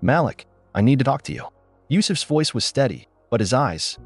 Malik, I need to talk to you. Yusuf's voice was steady, but his eyes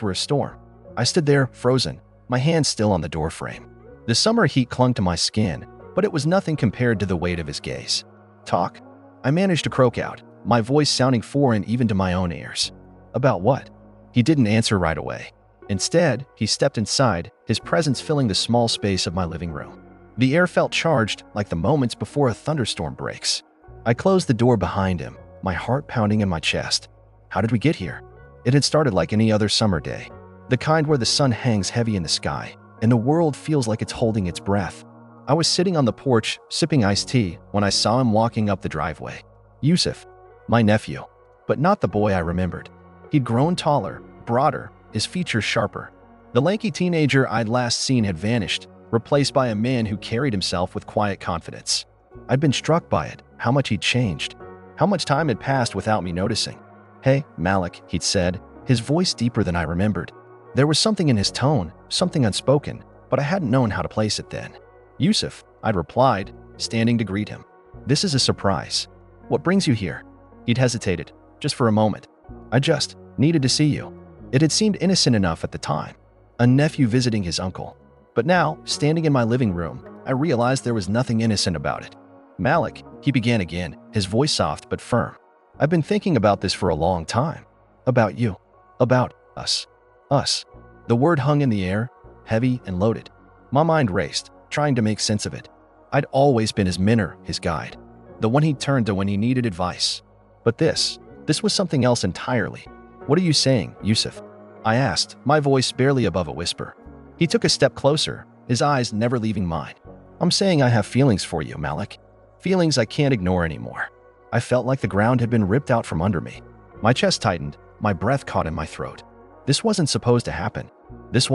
were a storm. I stood there, frozen, my hand still on the doorframe. The summer heat clung to my skin, but it was nothing compared to the weight of his gaze. Talk? I managed to croak out, my voice sounding foreign even to my own ears. About what? He didn't answer right away. Instead, he stepped inside, his presence filling the small space of my living room. The air felt charged, like the moments before a thunderstorm breaks. I closed the door behind him, my heart pounding in my chest. How did we get here? It had started like any other summer day, the kind where the sun hangs heavy in the sky, and the world feels like it's holding its breath. I was sitting on the porch, sipping iced tea, when I saw him walking up the driveway. Yusuf, my nephew, but not the boy I remembered. He'd grown taller, broader, his features sharper. The lanky teenager I'd last seen had vanished, replaced by a man who carried himself with quiet confidence. I'd been struck by it, how much he'd changed, how much time had passed without me noticing. Hey, Malik, he'd said, his voice deeper than I remembered. There was something in his tone, something unspoken, but I hadn't known how to place it then. Yusuf, I'd replied, standing to greet him. This is a surprise. What brings you here? He'd hesitated, just for a moment. I just needed to see you. It had seemed innocent enough at the time. A nephew visiting his uncle. But now, standing in my living room, I realized there was nothing innocent about it. Malik, he began again, his voice soft but firm. I've been thinking about this for a long time. About you. About us. Us. The word hung in the air, heavy and loaded. My mind raced, trying to make sense of it. I'd always been his mentor, his guide, the one he'd turn to when he needed advice. But this was something else entirely. What are you saying, Yusuf? I asked, my voice barely above a whisper. He took a step closer, his eyes never leaving mine. I'm saying I have feelings for you, Malik. Feelings I can't ignore anymore. I felt like the ground had been ripped out from under me. My chest tightened, my breath caught in my throat. This wasn't supposed to happen. This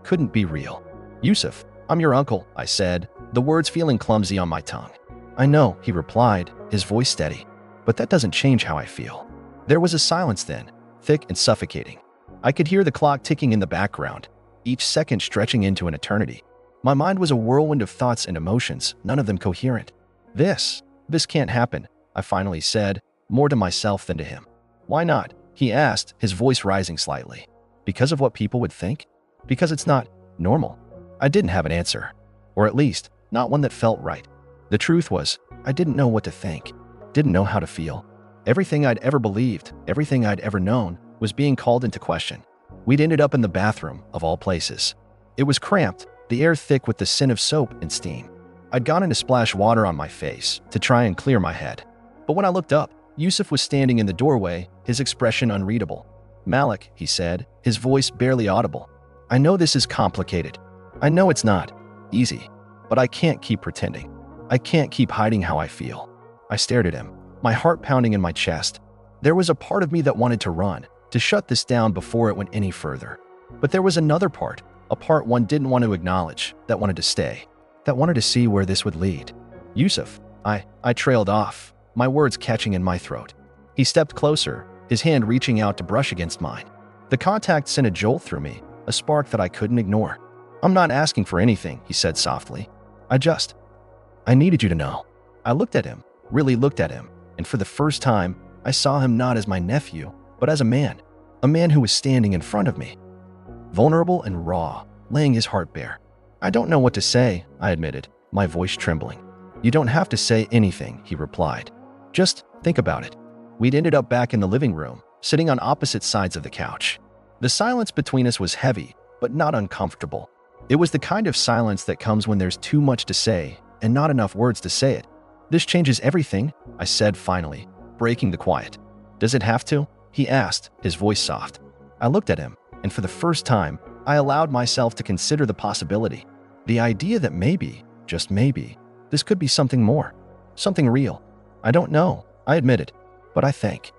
couldn't be real. Yusuf, I'm your uncle, I said, the words feeling clumsy on my tongue. I know, he replied, his voice steady. But that doesn't change how I feel. There was a silence then, thick and suffocating. I could hear the clock ticking in the background, each second stretching into an eternity. My mind was a whirlwind of thoughts and emotions, none of them coherent. This can't happen, I finally said, more to myself than to him. Why not? He asked, his voice rising slightly. Because of what people would think? Because it's not normal. I didn't have an answer, or at least, not one that felt right. The truth was, I didn't know what to think, didn't know how to feel. Everything I'd ever believed, everything I'd ever known, was being called into question. We'd ended up in the bathroom, of all places. It was cramped, the air thick with the scent of soap and steam. I'd gone in to splash water on my face to try and clear my head. But when I looked up, Yusuf was standing in the doorway, his expression unreadable. Malik, he said, his voice barely audible. I know this is complicated. I know it's not easy, but I can't keep pretending. I can't keep hiding how I feel. I stared at him, my heart pounding in my chest. There was a part of me that wanted to run, to shut this down before it went any further. But there was another part, a part one didn't want to acknowledge, that wanted to stay, that wanted to see where this would lead. Yusuf, I trailed off, my words catching in my throat. He stepped closer, his hand reaching out to brush against mine. The contact sent a jolt through me, a spark that I couldn't ignore. I'm not asking for anything, he said softly. I needed you to know. I looked at him, really looked at him, and for the first time, I saw him not as my nephew, but as a man who was standing in front of me. Vulnerable and raw, laying his heart bare. I don't know what to say, I admitted, my voice trembling. You don't have to say anything, he replied. Just think about it. We'd ended up back in the living room, sitting on opposite sides of the couch. The silence between us was heavy, but not uncomfortable. It was the kind of silence that comes when there's too much to say and not enough words to say it. This changes everything, I said finally, breaking the quiet. Does it have to? He asked, his voice soft. I looked at him, and for the first time, I allowed myself to consider the possibility. The idea that maybe, just maybe, this could be something more, something real. I don't know, I admitted, but I think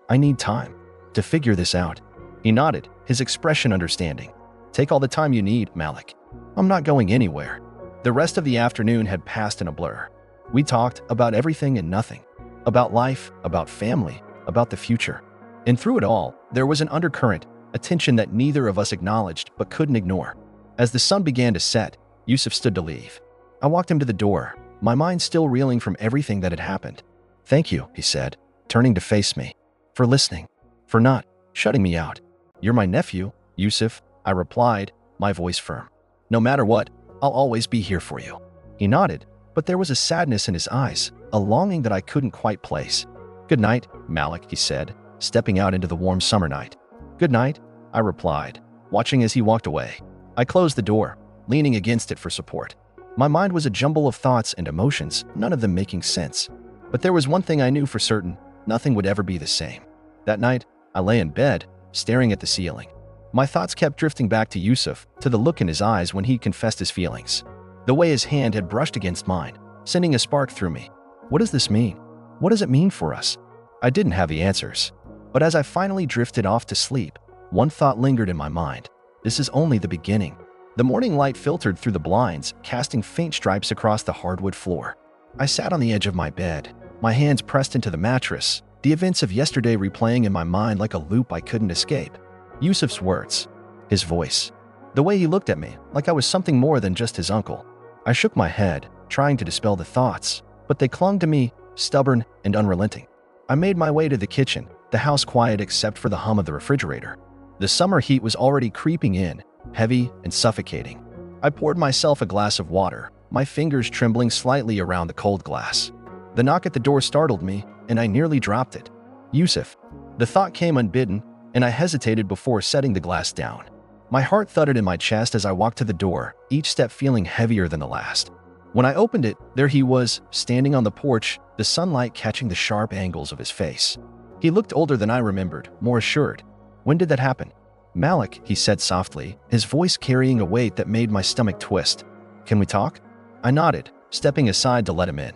I need time to figure this out. He nodded, his expression understanding. Take all the time you need, Malik. I'm not going anywhere. The rest of the afternoon had passed in a blur. We talked about everything and nothing. About life, about family, about the future. And through it all, there was an undercurrent, a tension that neither of us acknowledged but couldn't ignore. As the sun began to set, Yusuf stood to leave. I walked him to the door, my mind still reeling from everything that had happened. Thank you, he said, turning to face me. For listening. For not shutting me out. You're my nephew, Yusuf, I replied, my voice firm. No matter what, I'll always be here for you. He nodded, but there was a sadness in his eyes, a longing that I couldn't quite place. Good night, Malik, he said, stepping out into the warm summer night. Good night, I replied, watching as he walked away. I closed the door, leaning against it for support. My mind was a jumble of thoughts and emotions, none of them making sense. But there was one thing I knew for certain, nothing would ever be the same. That night, I lay in bed, staring at the ceiling. My thoughts kept drifting back to Yusuf, to the look in his eyes when he confessed his feelings. The way his hand had brushed against mine, sending a spark through me. What does this mean? What does it mean for us? I didn't have the answers. But as I finally drifted off to sleep, one thought lingered in my mind. This is only the beginning. The morning light filtered through the blinds, casting faint stripes across the hardwood floor. I sat on the edge of my bed, my hands pressed into the mattress, the events of yesterday replaying in my mind like a loop I couldn't escape. Yusuf's words, his voice, the way he looked at me like I was something more than just his uncle. I shook my head, trying to dispel the thoughts, but they clung to me, stubborn and unrelenting. I made my way to the kitchen, the house quiet except for the hum of the refrigerator. The summer heat was already creeping in, heavy and suffocating. I poured myself a glass of water, my fingers trembling slightly around the cold glass. The knock at the door startled me, and I nearly dropped it. Yusuf. The thought came unbidden, and I hesitated before setting the glass down. My heart thudded in my chest as I walked to the door, each step feeling heavier than the last. When I opened it, there he was, standing on the porch, the sunlight catching the sharp angles of his face. He looked older than I remembered, more assured. When did that happen? Malik, he said softly, his voice carrying a weight that made my stomach twist. Can we talk? I nodded, stepping aside to let him in.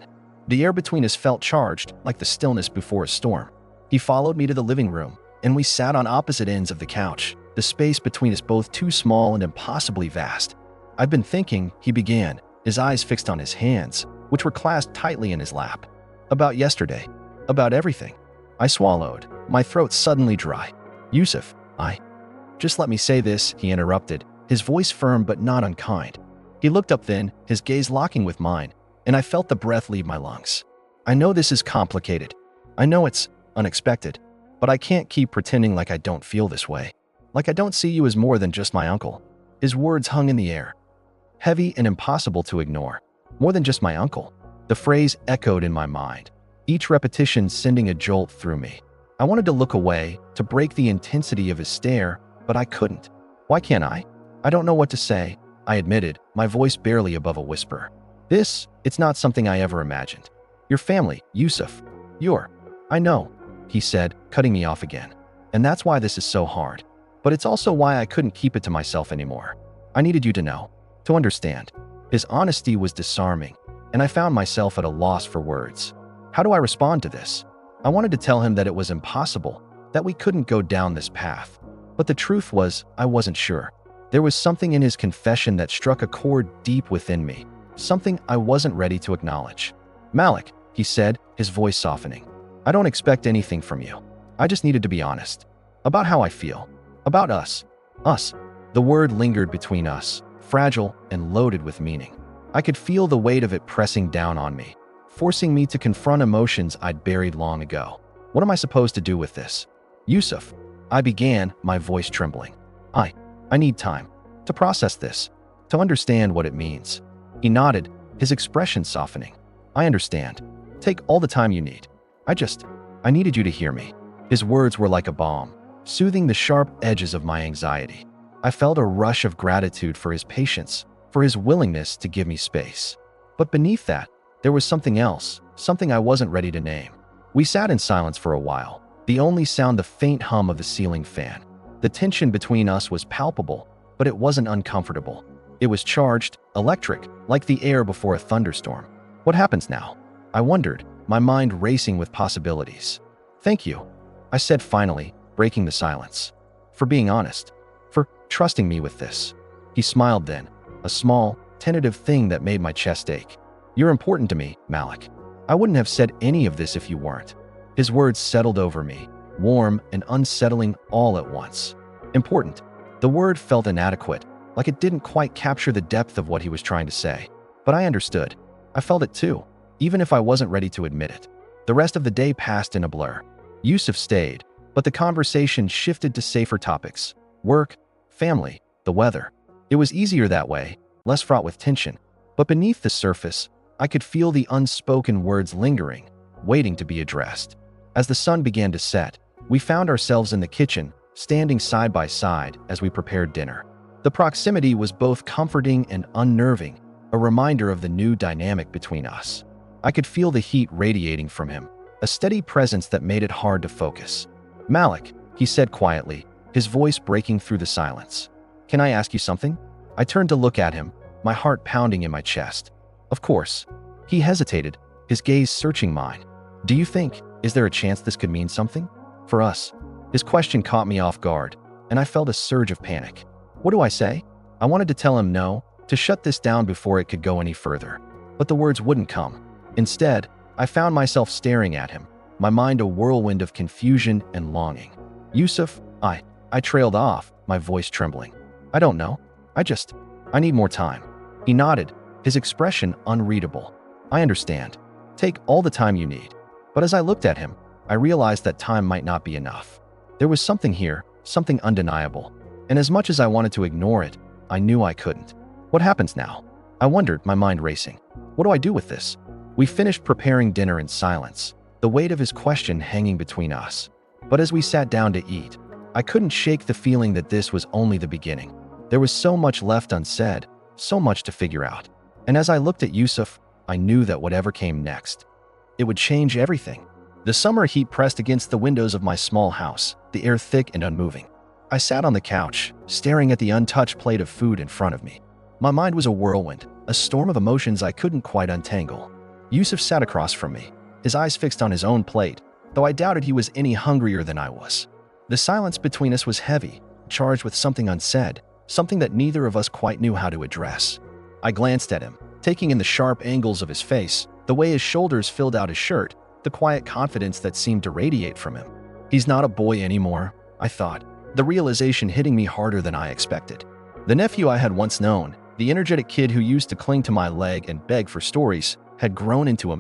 The air between us felt charged, like the stillness before a storm. He followed me to the living room, and we sat on opposite ends of the couch, the space between us both too small and impossibly vast. I've been thinking, he began, his eyes fixed on his hands, which were clasped tightly in his lap. About yesterday. About everything. I swallowed, my throat suddenly dry. Yusuf, Just let me say this, he interrupted, his voice firm but not unkind. He looked up then, his gaze locking with mine, and I felt the breath leave my lungs. I know this is complicated. I know it's unexpected, but I can't keep pretending like I don't feel this way. Like I don't see you as more than just my uncle. His words hung in the air, heavy and impossible to ignore. More than just my uncle. The phrase echoed in my mind, each repetition sending a jolt through me. I wanted to look away, to break the intensity of his stare, but I couldn't. Why can't I? I don't know what to say, I admitted, my voice barely above a whisper. It's not something I ever imagined. Your family, Yusuf. I know, he said, cutting me off again. And that's why this is so hard. But it's also why I couldn't keep it to myself anymore. I needed you to know, to understand. His honesty was disarming, and I found myself at a loss for words. How do I respond to this? I wanted to tell him that it was impossible, that we couldn't go down this path. But the truth was, I wasn't sure. There was something in his confession that struck a chord deep within me, something I wasn't ready to acknowledge. Malik, he said, his voice softening. I don't expect anything from you. I just needed to be honest. About how I feel. About us. Us. The word lingered between us, fragile and loaded with meaning. I could feel the weight of it pressing down on me, forcing me to confront emotions I'd buried long ago. What am I supposed to do with this? Yusuf, I began, my voice trembling. I need time to process this, to understand what it means. He nodded, his expression softening. I understand. Take all the time you need. I needed you to hear me. His words were like a balm, soothing the sharp edges of my anxiety. I felt a rush of gratitude for his patience, for his willingness to give me space. But beneath that, there was something else, something I wasn't ready to name. We sat in silence for a while, the only sound the faint hum of the ceiling fan. The tension between us was palpable, but it wasn't uncomfortable. It was charged, electric, like the air before a thunderstorm. What happens now? I wondered, my mind racing with possibilities. Thank you, I said finally, breaking the silence. For being honest. For trusting me with this. He smiled then, a small, tentative thing that made my chest ache. You're important to me, Malik. I wouldn't have said any of this if you weren't. His words settled over me, warm and unsettling all at once. Important. The word felt inadequate, like it didn't quite capture the depth of what he was trying to say. But I understood. I felt it too, even if I wasn't ready to admit it. The rest of the day passed in a blur. Yusuf stayed, but the conversation shifted to safer topics: work, family, the weather. It was easier that way, less fraught with tension. But beneath the surface, I could feel the unspoken words lingering, waiting to be addressed. As the sun began to set, we found ourselves in the kitchen, standing side by side as we prepared dinner. The proximity was both comforting and unnerving, a reminder of the new dynamic between us. I could feel the heat radiating from him, a steady presence that made it hard to focus. "Malik," he said quietly, his voice breaking through the silence. "Can I ask you something?" I turned to look at him, my heart pounding in my chest. "Of course." He hesitated, his gaze searching mine. "Do you think, is there a chance this could mean something? For us?" His question caught me off guard, and I felt a surge of panic. What do I say? I wanted to tell him no, to shut this down before it could go any further. But the words wouldn't come. Instead, I found myself staring at him, my mind a whirlwind of confusion and longing. "Yusuf, I trailed off, my voice trembling. "I don't know. I need more time." He nodded, his expression unreadable. "I understand. Take all the time you need." But as I looked at him, I realized that time might not be enough. There was something here, something undeniable. And as much as I wanted to ignore it, I knew I couldn't. What happens now? I wondered, my mind racing. What do I do with this? We finished preparing dinner in silence, the weight of his question hanging between us. But as we sat down to eat, I couldn't shake the feeling that this was only the beginning. There was so much left unsaid, so much to figure out. And as I looked at Yusuf, I knew that whatever came next, it would change everything. The summer heat pressed against the windows of my small house, the air thick and unmoving. I sat on the couch, staring at the untouched plate of food in front of me. My mind was a whirlwind, a storm of emotions I couldn't quite untangle. Yusuf sat across from me, his eyes fixed on his own plate, though I doubted he was any hungrier than I was. The silence between us was heavy, charged with something unsaid, something that neither of us quite knew how to address. I glanced at him, taking in the sharp angles of his face, the way his shoulders filled out his shirt, the quiet confidence that seemed to radiate from him. He's not a boy anymore, I thought, the realization hitting me harder than I expected. The nephew I had once known, the energetic kid who used to cling to my leg and beg for stories, had grown into a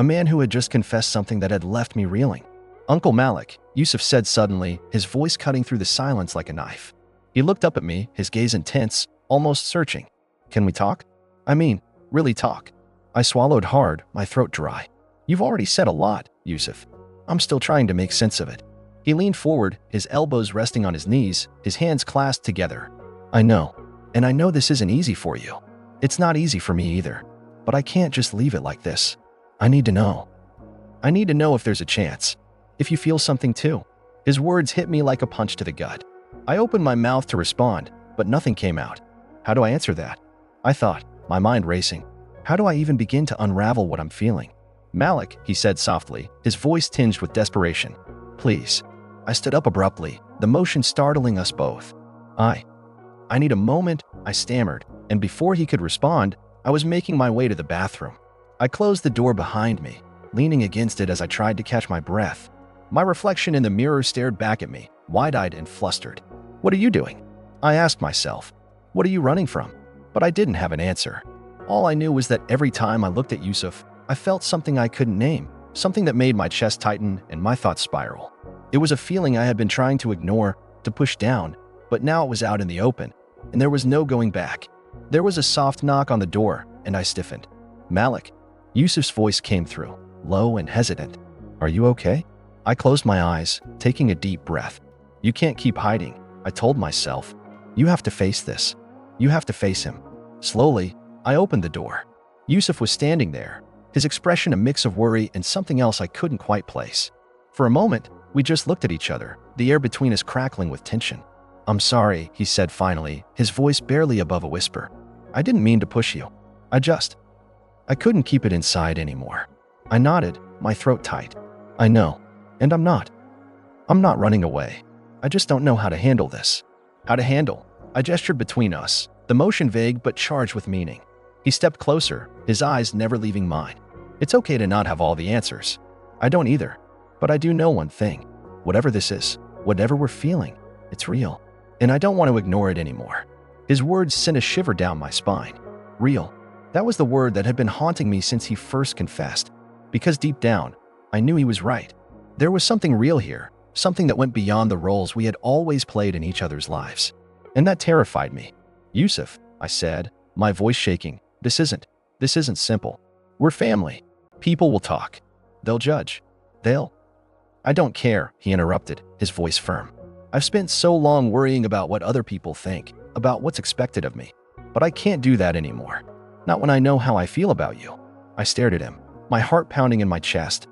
man who had just confessed something that had left me reeling. "Uncle Malik," Yusuf said suddenly, his voice cutting through the silence like a knife. He looked up at me, his gaze intense, almost searching. "Can we talk? I mean, really talk." I swallowed hard, my throat dry. "You've already said a lot, Yusuf. I'm still trying to make sense of it." He leaned forward, his elbows resting on his knees, his hands clasped together. "I know, and I know this isn't easy for you. It's not easy for me either. But I can't just leave it like this. I need to know. I need to know if there's a chance. If you feel something too." His words hit me like a punch to the gut. I opened my mouth to respond, but nothing came out. How do I answer that? I thought, my mind racing. How do I even begin to unravel what I'm feeling? "Malik," he said softly, his voice tinged with desperation. "Please." I stood up abruptly, the motion startling us both. I need a moment," I stammered, and before he could respond, I was making my way to the bathroom. I closed the door behind me, leaning against it as I tried to catch my breath. My reflection in the mirror stared back at me, wide-eyed and flustered. "What are you doing?" I asked myself. "What are you running from?" But I didn't have an answer. All I knew was that every time I looked at Yusuf, I felt something I couldn't name, something that made my chest tighten and my thoughts spiral. It was a feeling I had been trying to ignore, to push down, but now it was out in the open, and there was no going back. There was a soft knock on the door, and I stiffened. "Malik." Yusuf's voice came through, low and hesitant. "Are you okay?" I closed my eyes, taking a deep breath. "You can't keep hiding," I told myself. "You have to face this. You have to face him." Slowly, I opened the door. Yusuf was standing there, his expression a mix of worry and something else I couldn't quite place. For a moment, we just looked at each other, the air between us crackling with tension. "I'm sorry," he said finally, his voice barely above a whisper. "I didn't mean to push you. I couldn't keep it inside anymore." I nodded, my throat tight. "I know, and I'm not running away. I just don't know how to handle this." "How to handle?" I gestured between us, the motion vague but charged with meaning. He stepped closer, his eyes never leaving mine. "It's okay to not have all the answers. I don't either. But I do know one thing. Whatever this is, whatever we're feeling, it's real. And I don't want to ignore it anymore." His words sent a shiver down my spine. Real. That was the word that had been haunting me since he first confessed. Because deep down, I knew he was right. There was something real here, something that went beyond the roles we had always played in each other's lives. And that terrified me. Yusuf, I said, my voice shaking, this isn't simple. We're family. People will talk. They'll judge. I don't care, he interrupted, his voice firm. I've spent so long worrying about what other people think, about what's expected of me. But I can't do that anymore. Not when I know how I feel about you. I stared at him, my heart pounding in my chest.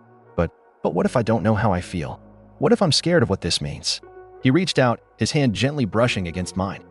But what if I don't know how I feel? What if I'm scared of what this means? He reached out, his hand gently brushing against mine.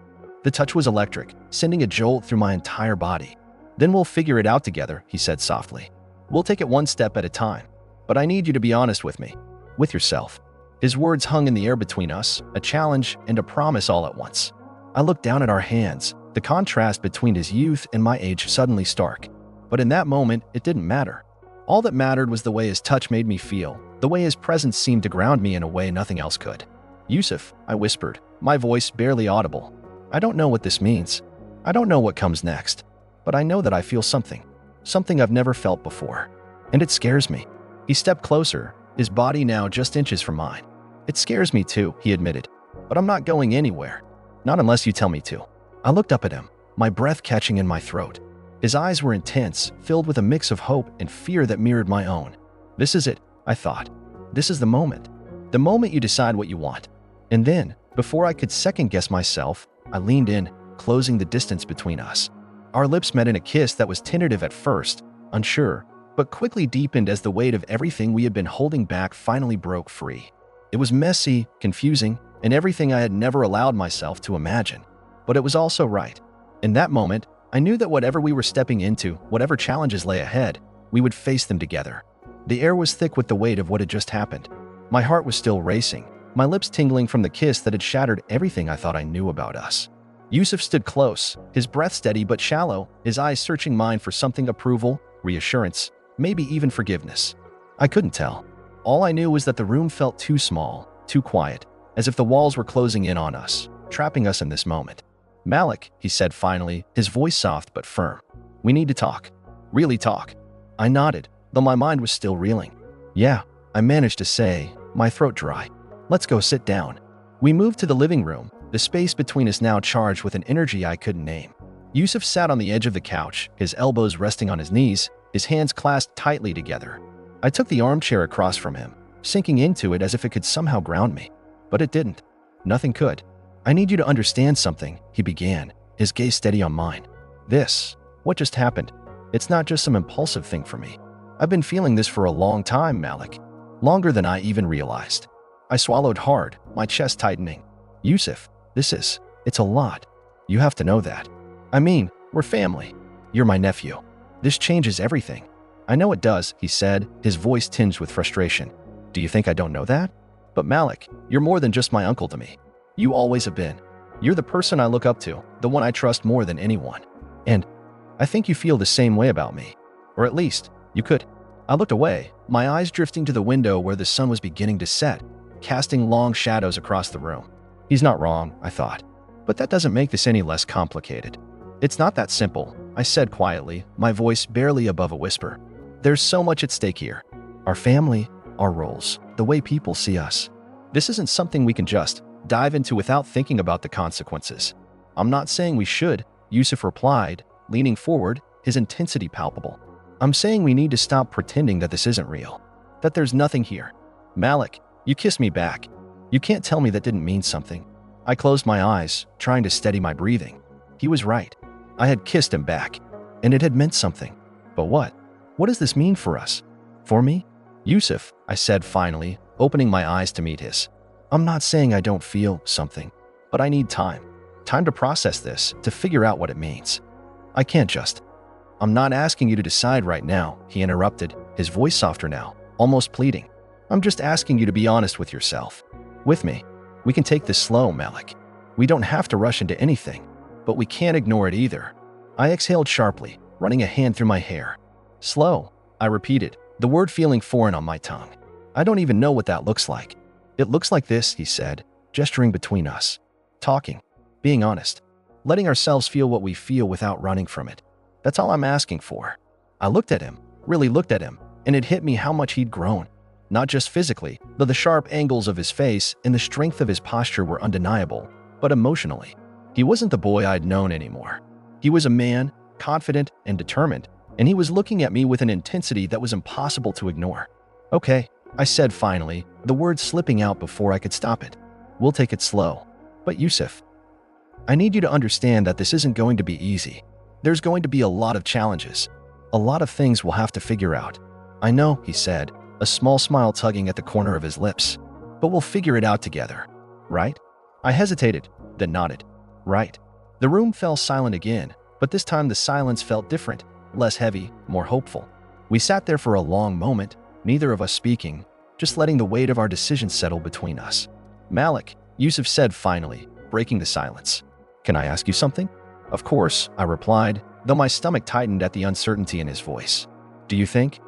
The touch was electric, sending a jolt through my entire body. Then we'll figure it out together, he said softly. We'll take it one step at a time. But I need you to be honest with me. With yourself. His words hung in the air between us, a challenge and a promise all at once. I looked down at our hands, the contrast between his youth and my age suddenly stark. But in that moment, it didn't matter. All that mattered was the way his touch made me feel, the way his presence seemed to ground me in a way nothing else could. Yusuf, I whispered, my voice barely audible. I don't know what this means. I don't know what comes next. But I know that I feel something I've never felt before. And it scares me. He stepped closer, his body now just inches from mine. It scares me too, he admitted. But I'm not going anywhere. Not unless you tell me to. I looked up at him, my breath catching in my throat. His eyes were intense, filled with a mix of hope and fear that mirrored my own. This is it, I thought. This is the moment. The moment you decide what you want. And then, before I could second-guess myself, I leaned in, closing the distance between us. Our lips met in a kiss that was tentative at first, unsure, but quickly deepened as the weight of everything we had been holding back finally broke free. It was messy, confusing, and everything I had never allowed myself to imagine. But it was also right. In that moment, I knew that whatever we were stepping into, whatever challenges lay ahead, we would face them together. The air was thick with the weight of what had just happened. My heart was still racing, my lips tingling from the kiss that had shattered everything I thought I knew about us. Yusuf stood close, his breath steady but shallow, his eyes searching mine for something: approval, reassurance, maybe even forgiveness. I couldn't tell. All I knew was that the room felt too small, too quiet, as if the walls were closing in on us, trapping us in this moment. Malik, he said finally, his voice soft but firm. We need to talk. Really talk. I nodded, though my mind was still reeling. Yeah, I managed to say, my throat dry. Let's go sit down. We moved to the living room, the space between us now charged with an energy I couldn't name. Yusuf sat on the edge of the couch, his elbows resting on his knees, his hands clasped tightly together. I took the armchair across from him, sinking into it as if it could somehow ground me. But it didn't. Nothing could. I need you to understand something, he began, his gaze steady on mine. What just happened? It's not just some impulsive thing for me. I've been feeling this for a long time, Malik. Longer than I even realized. I swallowed hard, my chest tightening. Yusuf, it's a lot. You have to know that. I mean, we're family. You're my nephew. This changes everything. I know it does, he said, his voice tinged with frustration. Do you think I don't know that? But Malik, you're more than just my uncle to me. You always have been. You're the person I look up to, the one I trust more than anyone. And I think you feel the same way about me. Or at least, you could. I looked away, my eyes drifting to the window where the sun was beginning to set, casting long shadows across the room. He's not wrong, I thought. But that doesn't make this any less complicated. It's not that simple, I said quietly, my voice barely above a whisper. There's so much at stake here. Our family, our roles, the way people see us. This isn't something we can just dive into without thinking about the consequences. I'm not saying we should, Yusuf replied, leaning forward, his intensity palpable. I'm saying we need to stop pretending that this isn't real, that there's nothing here. Malik, you kissed me back. You can't tell me that didn't mean something. I closed my eyes, trying to steady my breathing. He was right. I had kissed him back, and it had meant something. But what? What does this mean for us? For me? Yusuf, I said finally, opening my eyes to meet his. I'm not saying I don't feel something, but I need time. Time to process this, to figure out what it means. I can't just. I'm not asking you to decide right now, he interrupted, his voice softer now, almost pleading. I'm just asking you to be honest with yourself. With me. We can take this slow, Malik. We don't have to rush into anything, but we can't ignore it either. I exhaled sharply, running a hand through my hair. Slow, I repeated, the word feeling foreign on my tongue. I don't even know what that looks like. It looks like this, he said, gesturing between us. Talking, being honest, letting ourselves feel what we feel without running from it. That's all I'm asking for. I looked at him, really looked at him, and it hit me how much he'd grown. Not just physically, though the sharp angles of his face and the strength of his posture were undeniable, but emotionally. He wasn't the boy I'd known anymore. He was a man, confident and determined, and he was looking at me with an intensity that was impossible to ignore. "Okay," I said finally, the words slipping out before I could stop it. "We'll take it slow. But Yusuf, I need you to understand that this isn't going to be easy. There's going to be a lot of challenges. A lot of things we'll have to figure out." "I know," he said, a small smile tugging at the corner of his lips. "But we'll figure it out together, right?" I hesitated, then nodded. "Right." The room fell silent again, but this time the silence felt different, less heavy, more hopeful. We sat there for a long moment, neither of us speaking, just letting the weight of our decision settle between us. "Malik," Yusuf said finally, breaking the silence. "Can I ask you something?" "Of course," I replied, though my stomach tightened at the uncertainty in his voice. Do you think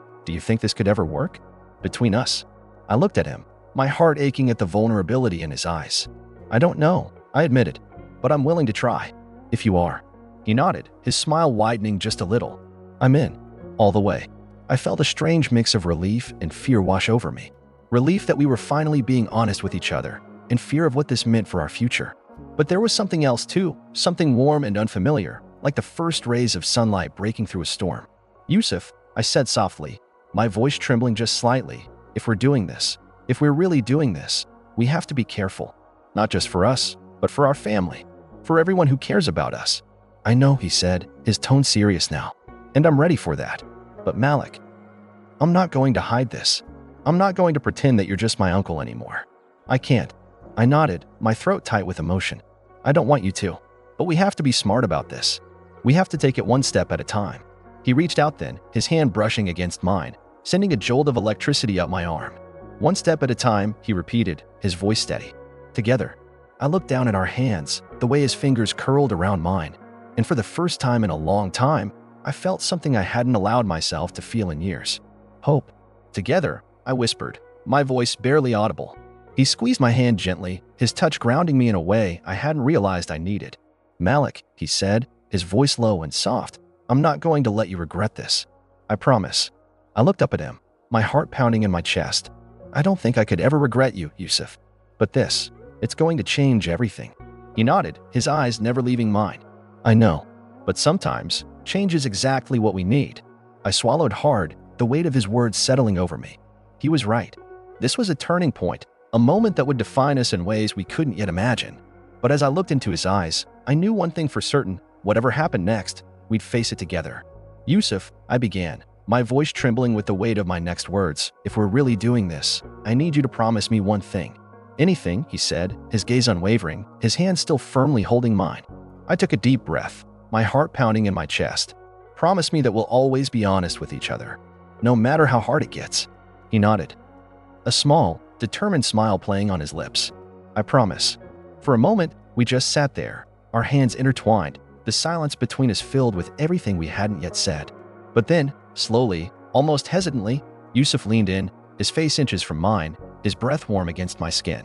this could ever work? Between us?" I looked at him, my heart aching at the vulnerability in his eyes. "I don't know," I admitted, "but I'm willing to try, if you are." He nodded, his smile widening just a little. "I'm in, all the way." I felt a strange mix of relief and fear wash over me. Relief that we were finally being honest with each other, and fear of what this meant for our future. But there was something else too, something warm and unfamiliar, like the first rays of sunlight breaking through a storm. "Yusuf," I said softly, my voice trembling just slightly, "if we're doing this, if we're really doing this, we have to be careful. Not just for us, but for our family, for everyone who cares about us." "I know," he said, his tone serious now, "and I'm ready for that. But Malik, I'm not going to hide this. I'm not going to pretend that you're just my uncle anymore. I can't." I nodded, my throat tight with emotion. "I don't want you to, but we have to be smart about this. We have to take it one step at a time." He reached out then, his hand brushing against mine, sending a jolt of electricity up my arm. "One step at a time," he repeated, his voice steady. "Together." I looked down at our hands, the way his fingers curled around mine, and for the first time in a long time, I felt something I hadn't allowed myself to feel in years. "Hope." "Together," I whispered, my voice barely audible. He squeezed my hand gently, his touch grounding me in a way I hadn't realized I needed. "Malik," he said, his voice low and soft, "I'm not going to let you regret this. I promise." I looked up at him, my heart pounding in my chest. "I don't think I could ever regret you, Yusuf. But this, it's going to change everything." He nodded, his eyes never leaving mine. "I know, but sometimes change is exactly what we need." I swallowed hard, the weight of his words settling over me. He was right. This was a turning point, a moment that would define us in ways we couldn't yet imagine. But as I looked into his eyes, I knew one thing for certain: whatever happened next, we'd face it together. "Yusuf," I began, my voice trembling with the weight of my next words, "if we're really doing this, I need you to promise me one thing." "Anything," he said, his gaze unwavering, his hand still firmly holding mine. I took a deep breath, my heart pounding in my chest. "Promise me that we'll always be honest with each other, no matter how hard it gets." He nodded, a small, determined smile playing on his lips. "I promise." For a moment, we just sat there, our hands intertwined, the silence between us filled with everything we hadn't yet said. But then, slowly, almost hesitantly, Yusuf leaned in, his face inches from mine, his breath warm against my skin.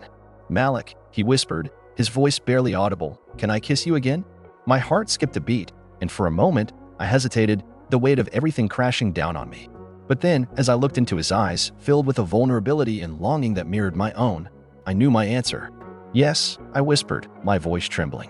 "Malik," he whispered, his voice barely audible, "can I kiss you again?" My heart skipped a beat, and for a moment, I hesitated, the weight of everything crashing down on me. But then, as I looked into his eyes, filled with a vulnerability and longing that mirrored my own, I knew my answer. "Yes," I whispered, my voice trembling.